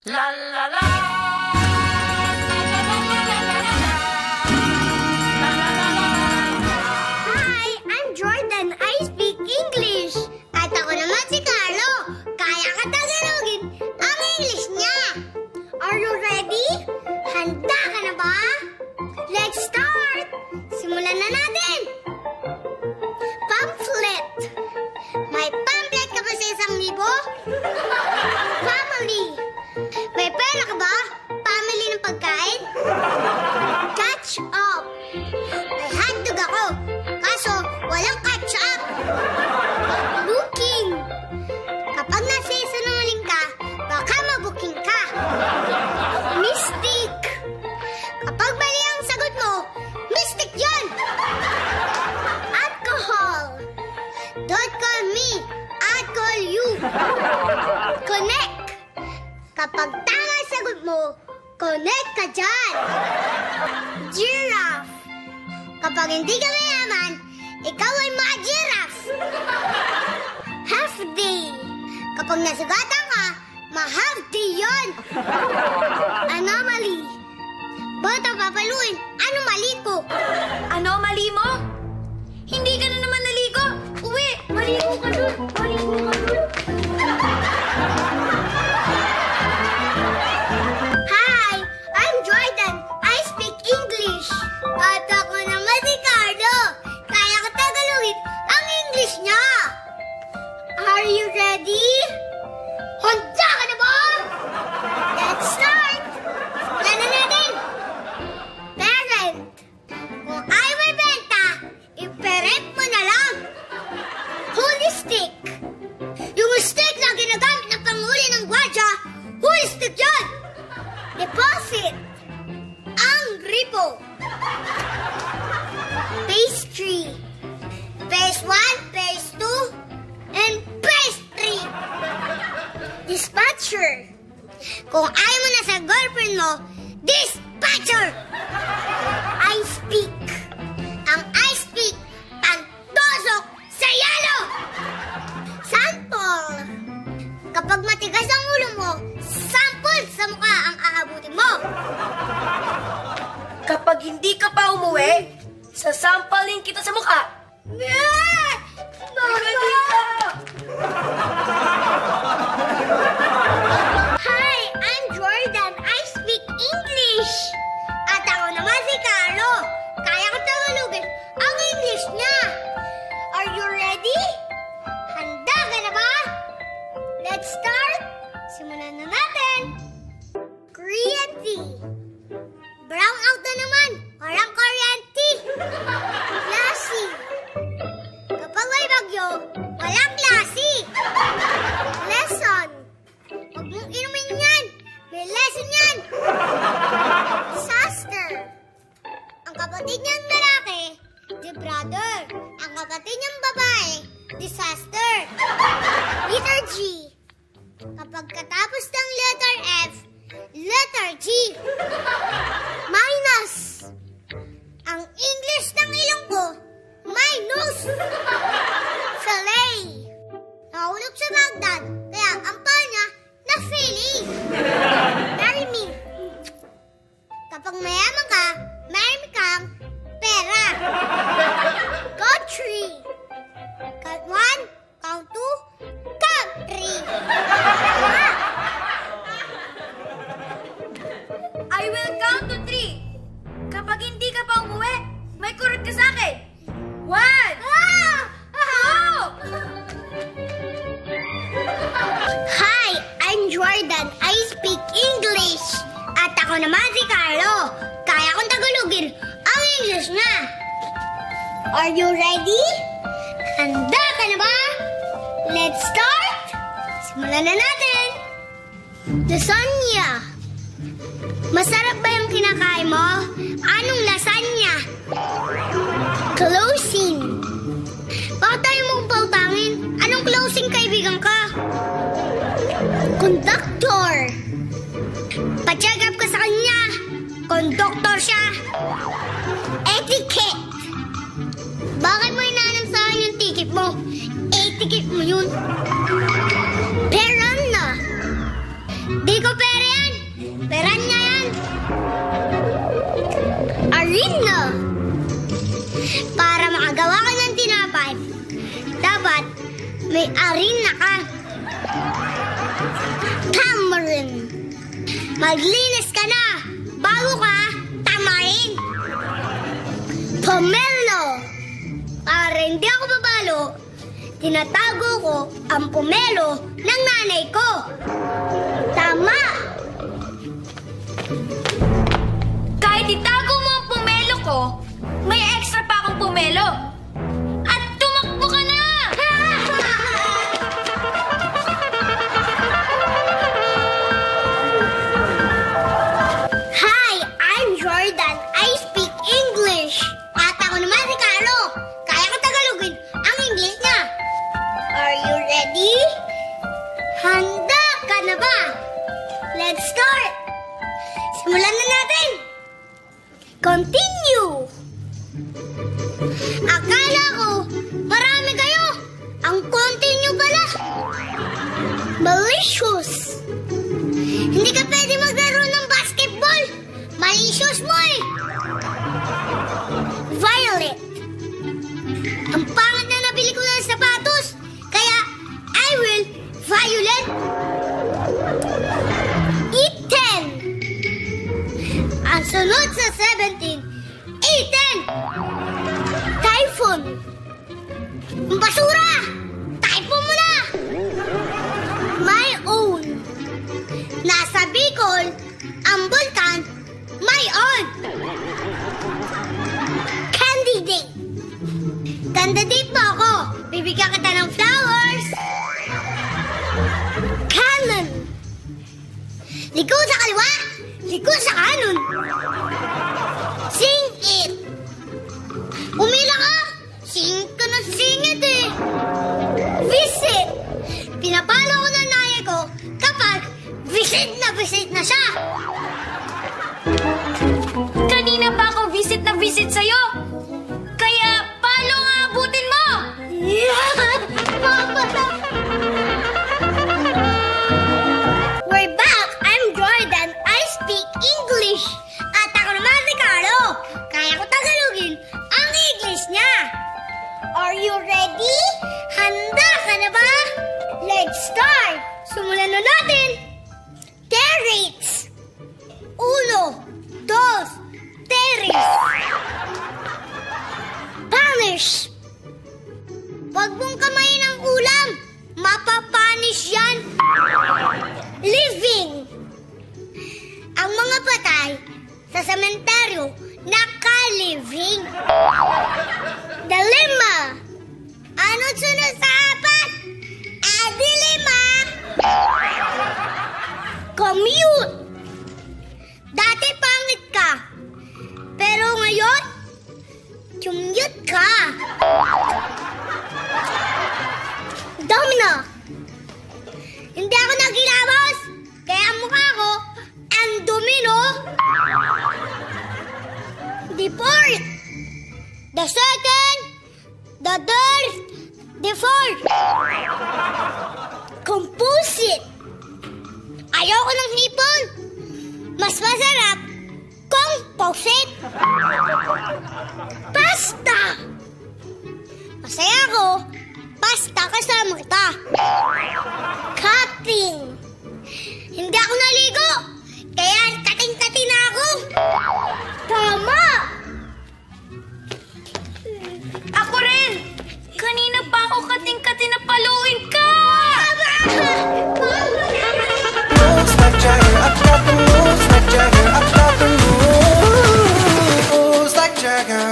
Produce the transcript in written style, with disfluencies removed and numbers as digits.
La la la. Hi, I'm Jordan. I speak English. At ako naman si Carlo. Kaya ka Tagalogin ang English niya. Are you ready? Handa ka na ba? Let's start! Simulan na natin! Pamphlet. May pamphlet ka ba sa 1,000? Family. May pera ka ba? Family ng pagkain? Catch up. May hotdog ako. Kaso, walang catch up. Booking. Kapag nasisinungaling ka, baka mabuking ka. Mystic. Kapag mali ang sagot mo, mystic yun. Alcohol. Don't call me, I'll call you. Connect. Kapag tama ang sagot mo, connect ka dyan. Giraffe. Kapag hindi ka mayaman, ikaw ay ma-giraffe. Half day. Kapag nasugatan ka, ma-half day yun. Anomaly. Ba't ang papaluin? Ano mali ko? Ano mali mo? Hindi ka na naman naligo. Uwi, maligo ka dun. Maligo ka dun. Hi, I'm Jordan. I speak English. At ako naman si Carlo. Kaya ko Tagalogin ang English niya. Are you ready? Handa ka na ba? Let's start! Simulan na natin! Parent. Kung ayaw may benta, i-parent mo na lang. Holy stick. Yung stick na ginagamit ng panghuli ng gwardiya, holy stick yun! Deposit. Ang gripo. Pastry. Phase 1, phase 2, and phase 3. Dispatcher. Kung ayaw mo na sa girlfriend mo, dispatcher. I speak. Ang I speak, pantosok sa yelo. Sample. Kapag matigas ang ulo mo, sample sa mukha ang aabutin mo. Kapag hindi ka pa umuwi, sasampalin kita sa mukha. Hi, I'm Jordan. I speak English. At ako naman si Carlo. Kaya ko Tagalogin ang English niya. Are you ready? Handa ka na ba? Let's start. Simulan na natin. Kuryente. Brown out na naman. Parang kuryente. Classy. Kapag may bagyo, walang classy. Lesson. Huwag mong inumin yan. May lesson yan. Disaster. Ang kapatid niyang lalaki, the brother. Ang kapatid niyang babae, disaster. Letter G. Kapag katapos ng letter F, letter G. Minus. Ang English ng ilong ko, minus. Fillet. Nahulog sa Baghdad, kaya ang paa niya na-fillet. Marry me. Kapag mayaman ka, marry kang pera. Country. Count 1, count 2, country. I will count to 3. Kapag hindi ka pa umuwi, may kurot ka sa akin. 1, 2. Hi, I'm Jordan. I speak English. At ako naman si Carlo. Kaya kong Tagalogin ang English niya. Are you ready? Handa ka na ba? Let's start! Simulan na natin. Lasagna. Masarap ba yung kinakain mo? Anong lasagna? Closing. Bakit tayo mong pautangin? Anong closing kaibigan ka? Conductor. Pa-check up ka sa kanya. Conductor siya. Etiquette. Bakit mo inaanam sa akin yung ticket mo? Etiquette mo yun. Perana. Di ko pera pera yan. Pera niya yan. Arena. Para makagawa ka ng tinapay, dapat may arena ka. Tamarin. Maglinis ka na bago ka tamarin. Pomelo. Para hindi ako babalo, tinatago ko ang pomelo ng nanay ko. Tama. Kahit itago mo ang pumelo ko, may extra pa akong pumelo. At tumakbo ka na! Hi, I'm Jordan. I speak English. At ako naman si Carlo. Kaya ko Tagalogin ang English niya. Are you ready? Handa ka na ba? Let's start. Simulan na natin. Continue. Akala ko marami kayo. Ang konti nyo pala. Malicious. Hindi ka pwede maglaro ng basketball. Malicious mo eh. Violet. Ang pangit na nabili ko ng sapatos. Kaya I will violet. Eat 10. Ang sunod sa 17. Eaten. Typhoon. Ang basura. Typhoon mo na. My own. Nasa Bicol, ang bulkan, my own. Candidate. Candidate pa ako. Bibigyan kita ng flowers. Canon. Liko sa kaliwa, liko sa kanon. Sing it. Umila ka. Sing ka na sing it eh. Visit. Pinapalo ko ng nanay ko kapag visit na siya. Kanina pa ako visit na visit sa'yo. Kaya palo nga abutin mo! We're back! I'm Jordan. I speak English. At ako naman si Carlo. Kaya ko Tagalogin ang English niya. Are you ready? Handa ka na ba? Let's start! Simulan na natin! Terrates. 1, 2, terrace. Punish. Huwag mong kamayin ang ulam. Mapapanish yan. Living. Ang mga patay sa sementeryo naka-living. Dilemma. Ano't sunod sa apat? Dilemma. Commute. Dati pangit ka. Pero ngayon, commute ka. Domino. Hindi ako nagilabos. Kaya ang mukha ko, ang domino. The fourth. The second. The third. The fourth. Composite. Ayoko ng hipon. Mas masarap composite. Pasta. Masaya ako. Pasta kasama kita. Cutting. Hindi ako naligo. Kaya kating-kati na ako. Tama. Ako rin! Kanina pa ako kating-kati na paluin ka! Moves like Jagger, I got the moves like Jagger, I got the moves like Jagger.